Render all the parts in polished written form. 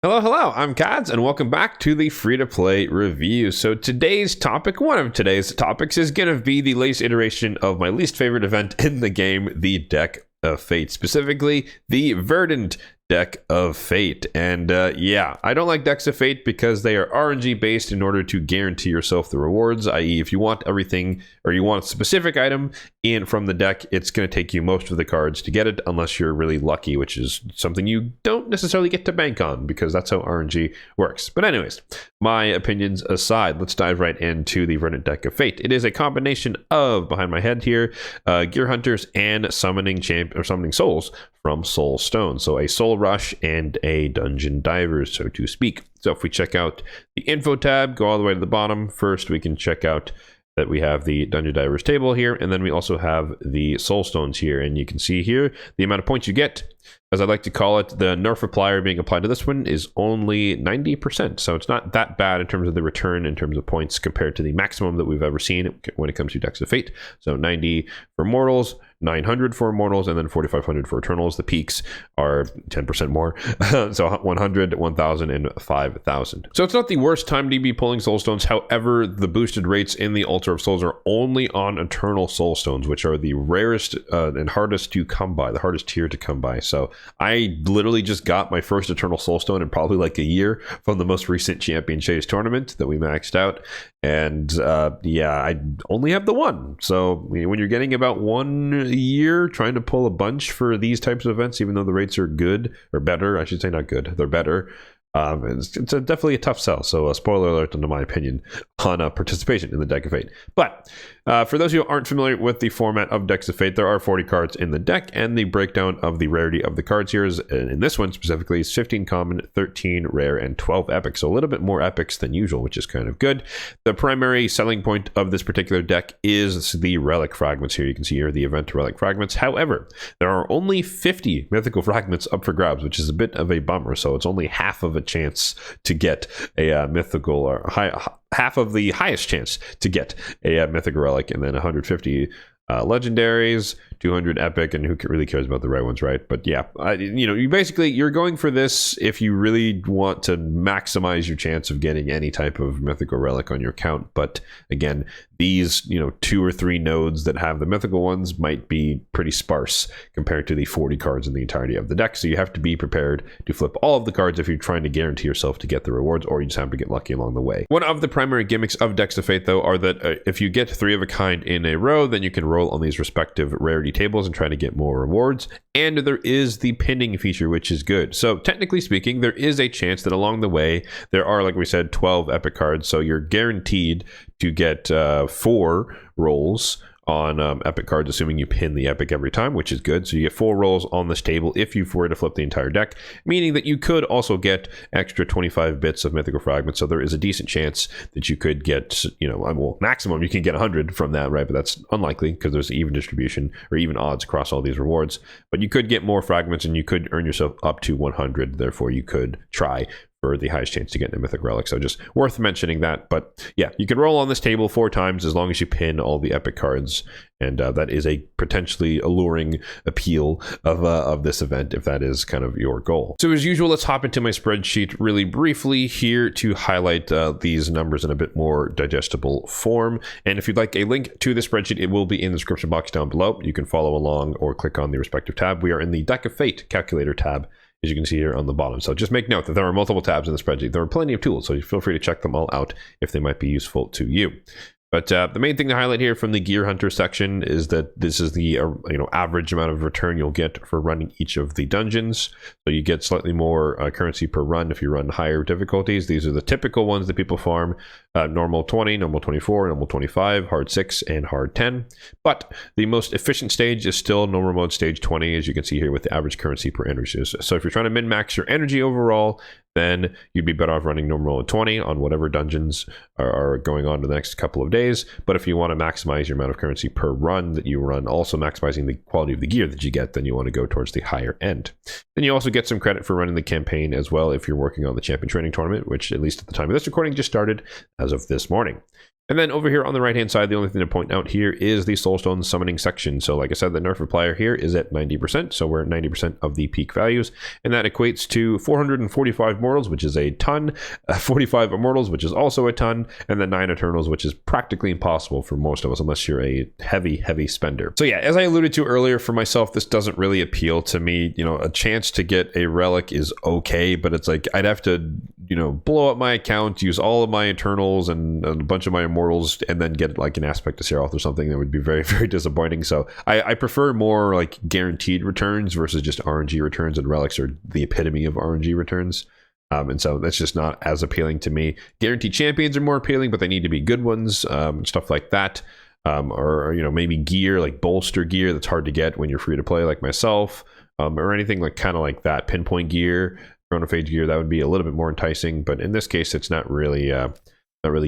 Hello, hello, I'm Kads, and welcome back to the free-to-play review. So today's topic, one of today's topics, is going to be the latest iteration of my least favorite event in the game, the Deck of Fate, specifically the Verdant Deck of Fate. And yeah, I don't like Decks of Fate because they are RNG based in order to guarantee yourself the rewards, i.e. if you want everything or you want a specific item in from the deck, it's going to take you most of the cards to get it unless you're really lucky, which is something you don't necessarily get to bank on because that's how RNG works. But anyways, my opinions aside, let's dive right into the Verdant Deck of Fate. It is a combination of, behind my head here, Gear Hunters and Summoning Souls from Soulstones. So a Soul Rush and a Dungeon Divers, so to speak. So if we check out the info tab, go all the way to the bottom. First, we can check out that we have the Dungeon Divers table here, and then we also have the Soulstones here. And you can see here the amount of points you get. As I like to call it, the nerf applier being applied to this one is only 90%. So it's not that bad in terms of the return in terms of points compared to the maximum that we've ever seen when it comes to Decks of Fate. So 90 for mortals, 900 for immortals, and then 4,500 for eternals. The peaks are 10% more. So 100, 1,000, and 5,000. So it's not the worst time to be pulling Soulstones. However, the boosted rates in the Altar of Souls are only on Eternal Soulstones, which are the rarest and hardest to come by, the hardest tier to come by. So I literally just got my first Eternal Soulstone in probably like a year from the most recent Champion Chase tournament that we maxed out. And yeah, I only have the one. So when you're getting about 1 year trying to pull a bunch for these types of events, even though the rates are good, or better, I should say, not good, they're better. It's definitely a tough sell. So spoiler alert, into my opinion, on participation in the Deck of Fate. But for those who aren't familiar with the format of Decks of Fate, there are 40 cards in the deck, and the breakdown of the rarity of the cards here is, in this one specifically, is 15 common, 13 rare, and 12 epic. So a little bit more epics than usual, which is kind of good. The primary selling point of this particular deck is the relic fragments here. You can see here the event relic fragments. However, there are only 50 mythical fragments up for grabs, which is a bit of a bummer. So it's only half of a chance to get a mythical, or half of the highest chance to get a mythical relic, and then 150 legendaries, 200 epic, and who really cares about the rare ones, right? But yeah, you're going for this if you really want to maximize your chance of getting any type of mythical relic on your account. But again, these 2 or 3 nodes that have the mythical ones might be pretty sparse compared to the 40 cards in the entirety of the deck. So you have to be prepared to flip all of the cards if you're trying to guarantee yourself to get the rewards, or you just have to get lucky along the way. One of the primary gimmicks of Decks of Fate, though, are that if you get 3 of a kind in a row, then you can roll on these respective rarity tables and try to get more rewards. And there is the pinning feature, which is good. So technically speaking, there is a chance that along the way there are, like we said, 12 epic cards. So you're guaranteed to get 4 rolls on epic cards, assuming you pin the epic every time, which is good. So you get 4 rolls on this table if you were to flip the entire deck, meaning that you could also get extra 25 bits of mythical fragments. So there is a decent chance that you could get, well, maximum you can get 100 from that, right? But that's unlikely because there's even distribution or even odds across all these rewards. But you could get more fragments and you could earn yourself up to 100. Therefore, you could try for the highest chance to get a mythic relic. So just worth mentioning that. But yeah, you can roll on this table 4 times as long as you pin all the epic cards, and that is a potentially alluring appeal of this event if that is kind of your goal. So as usual, let's hop into my spreadsheet really briefly here to highlight these numbers in a bit more digestible form. And if you'd like a link to the spreadsheet, it will be in the description box down below. You can follow along or click on the respective tab. We are in the Deck of Fate calculator tab, as you can see here on the bottom. So just make note that there are multiple tabs in the spreadsheet. There are plenty of tools, so feel free to check them all out if they might be useful to you. But the main thing to highlight here from the Gear Hunter section is that this is the average amount of return you'll get for running each of the dungeons. So you get slightly more currency per run if you run higher difficulties. These are the typical ones that people farm: normal 20, normal 24, normal 25, hard 6, and hard 10. But the most efficient stage is still normal mode stage 20, as you can see here with the average currency per energy. So if you're trying to min-max your energy overall, then you'd be better off running normal mode 20 on whatever dungeons are going on in the next couple of days. But if you want to maximize your amount of currency per run that you run, also maximizing the quality of the gear that you get, then you want to go towards the higher end. Then you also get some credit for running the campaign as well if you're working on the Champion Training Tournament, which at least at the time of this recording just started as of this morning. And then over here on the right hand side, the only thing to point out here is the Soulstone summoning section. So like I said, the nerf replier here is at 90%, so we're at 90% of the peak values, and that equates to 445 mortals, which is a ton, 45 immortals, which is also a ton, and then 9 eternals, which is practically impossible for most of us unless you're a heavy spender. So yeah, as I alluded to earlier, for myself, this doesn't really appeal to me. You know, a chance to get a relic is okay, but it's like I'd have to, you know, blow up my account, use all of my eternals and a bunch of my immortals, and then get like an aspect to Seroth or something. That would be very disappointing. So I prefer more like guaranteed returns versus just RNG returns, and relics are the epitome of RNG returns. And so that's just not as appealing to me. Guaranteed champions are more appealing, but they need to be good ones, stuff like that. Or, you know, maybe gear, like bolster gear that's hard to get when you're free to play like myself, or anything like kind of like that, pinpoint gear, chronophage gear, that would be a little bit more enticing. But in this case, it's not really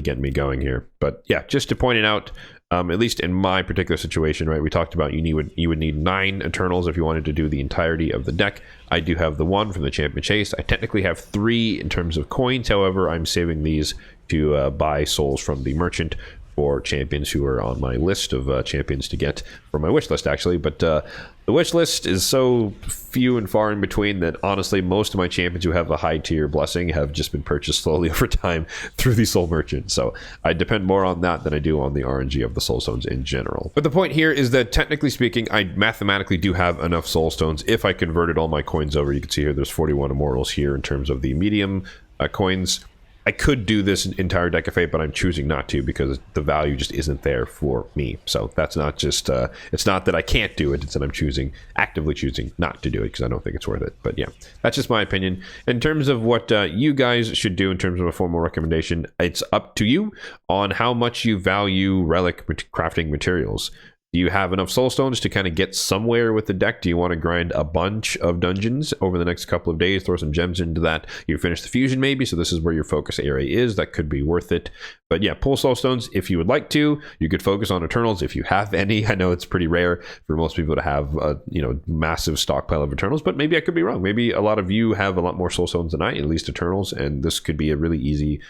getting me going here. But yeah, just to point it out, at least in my particular situation, right, we talked about you would need 9 Eternals if you wanted to do the entirety of the deck. I do have the 1 from the Champion Chase. I technically have 3 in terms of coins. However, I'm saving these to buy souls from the merchant for champions who are on my list of champions to get for my wish list, actually. But the wish list is so few and far in between that honestly most of my champions who have a high tier blessing have just been purchased slowly over time through the soul merchant. So I depend more on that than I do on the RNG of the Soulstones in general. But the point here is that technically speaking, I mathematically do have enough Soulstones if I converted all my coins over. You can see here there's 41 immortals here in terms of the medium coins. I could do this entire deck of fate, but I'm choosing not to because the value just isn't there for me. So that's not just, it's not that I can't do it, it's that I'm actively choosing not to do it because I don't think it's worth it. But yeah, that's just my opinion. In terms of what you guys should do in terms of a formal recommendation, it's up to you on how much you value relic crafting materials. Do you have enough Soulstones to kind of get somewhere with the deck? Do you want to grind a bunch of dungeons over the next couple of days, throw some gems into that? You finish the fusion maybe, so this is where your focus area is. That could be worth it. But yeah, pull Soulstones if you would like to. You could focus on Eternals if you have any. I know it's pretty rare for most people to have a massive stockpile of Eternals, but maybe I could be wrong. Maybe a lot of you have a lot more Soulstones than I, at least Eternals, and this could be a really easy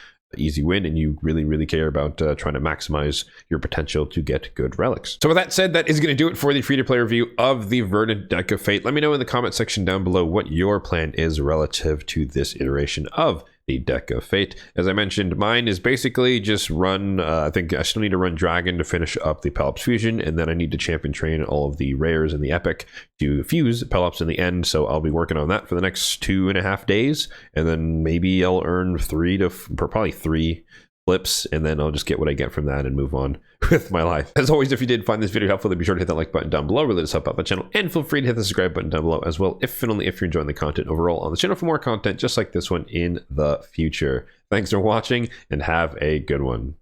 win, and you really care about trying to maximize your potential to get good relics. So with that said, that is going to do it for the free-to-play review of the Verdant Deck of Fate. Let me know in the comment section down below what your plan is relative to this iteration of the Deck of Fate. As I mentioned, mine is basically just run, I think I still need to run Dragon to finish up the Pelops Fusion, and then I need to champion train all of the rares and the Epic to fuse Pelops in the end, so I'll be working on that for the next 2.5 days, and then maybe I'll earn probably 3 flips, and then I'll just get what I get from that and move on with my life. As always, if you did find this video helpful, then be sure to hit that like button down below, really does help out the channel, and feel free to hit the subscribe button down below as well, if and only if you're enjoying the content overall on the channel for more content just like this one in the future. Thanks for watching, and have a good one.